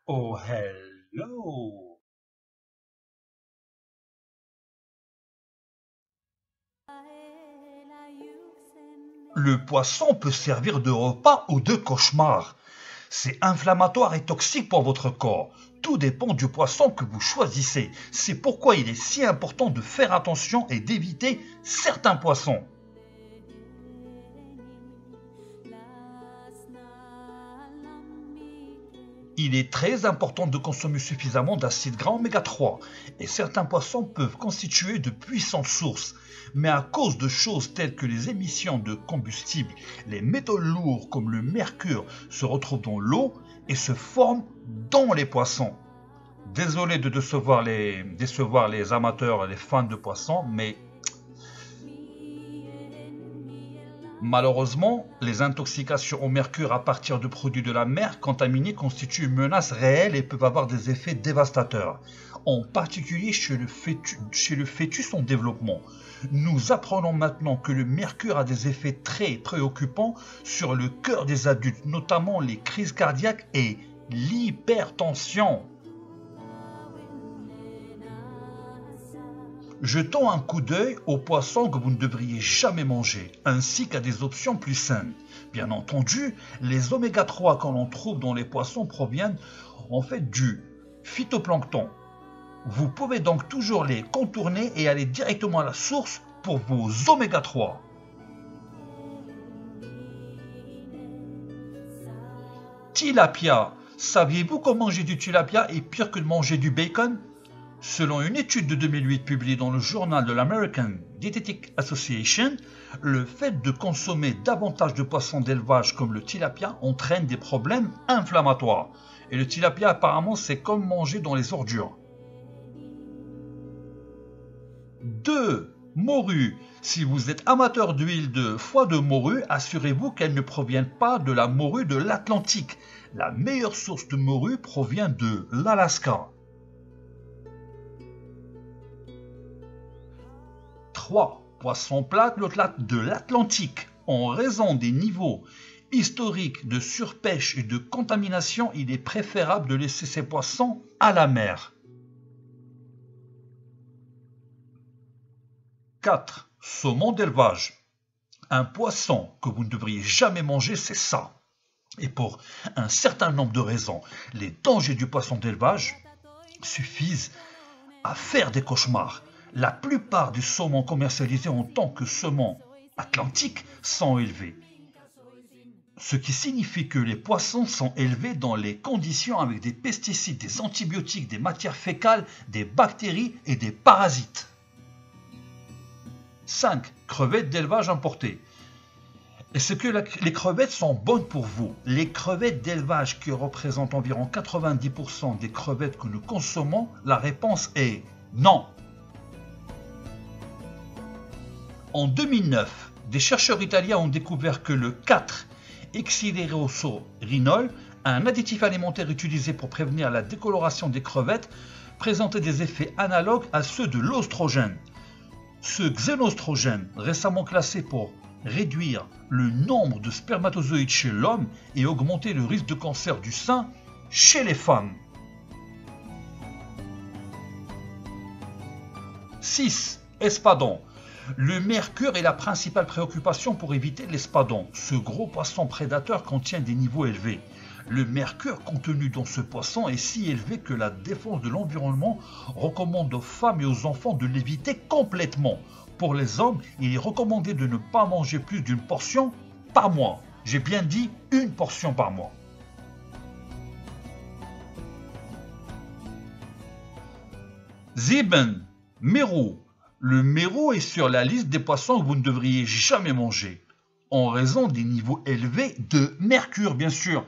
Oh, hello! Le poisson peut servir de repas ou de cauchemar. C'est inflammatoire et toxique pour votre corps. Tout dépend du poisson que vous choisissez. C'est pourquoi il est si important de faire attention et d'éviter certains poissons. Il est très important de consommer suffisamment d'acides gras oméga 3 et certains poissons peuvent constituer de puissantes sources. Mais à cause de choses telles que les émissions de combustible, les métaux lourds comme le mercure se retrouvent dans l'eau et se forment dans les poissons. Désolé de décevoir les amateurs et les fans de poissons, mais malheureusement, les intoxications au mercure à partir de produits de la mer contaminés constituent une menace réelle et peuvent avoir des effets dévastateurs, en particulier chez le fœtus en développement. Nous apprenons maintenant que le mercure a des effets très préoccupants sur le cœur des adultes, notamment les crises cardiaques et l'hypertension. Jetons un coup d'œil aux poissons que vous ne devriez jamais manger, ainsi qu'à des options plus saines. Bien entendu, les oméga 3 que l'on trouve dans les poissons proviennent en fait du phytoplancton. Vous pouvez donc toujours les contourner et aller directement à la source pour vos oméga 3. Tilapia. Saviez-vous que manger du tilapia est pire que de manger du bacon? Selon une étude de 2008 publiée dans le journal de l'American Dietetic Association, le fait de consommer davantage de poissons d'élevage comme le tilapia entraîne des problèmes inflammatoires. Et le tilapia apparemment c'est comme manger dans les ordures. 2. Morue. Si vous êtes amateur d'huile de foie de morue, assurez-vous qu'elle ne provienne pas de la morue de l'Atlantique. La meilleure source de morue provient de l'Alaska. 3. Poisson plate de l'Atlantique. En raison des niveaux historiques de surpêche et de contamination, il est préférable de laisser ces poissons à la mer. 4. Saumon d'élevage. Un poisson que vous ne devriez jamais manger, c'est ça. Et pour un certain nombre de raisons, les dangers du poisson d'élevage suffisent à faire des cauchemars. La plupart des saumons commercialisés en tant que saumon atlantique sont élevés. Ce qui signifie que les poissons sont élevés dans les conditions avec des pesticides, des antibiotiques, des matières fécales, des bactéries et des parasites. 5. Crevettes d'élevage importées. Est-ce que les crevettes sont bonnes pour vous? Les crevettes d'élevage qui représentent environ 90% des crevettes que nous consommons, la réponse est non. En 2009, des chercheurs italiens ont découvert que le 4-hexylérosaurinol, un additif alimentaire utilisé pour prévenir la décoloration des crevettes, présentait des effets analogues à ceux de l'oestrogène. Ce xénostrogène, récemment classé pour réduire le nombre de spermatozoïdes chez l'homme et augmenter le risque de cancer du sein chez les femmes. 6. Espadon. Le mercure est la principale préoccupation pour éviter l'espadon. Ce gros poisson prédateur contient des niveaux élevés. Le mercure contenu dans ce poisson est si élevé que la défense de l'environnement recommande aux femmes et aux enfants de l'éviter complètement. Pour les hommes, il est recommandé de ne pas manger plus d'une portion par mois. J'ai bien dit une portion par mois. Sieben. Mérou. Le mérou est sur la liste des poissons que vous ne devriez jamais manger, en raison des niveaux élevés de mercure, bien sûr.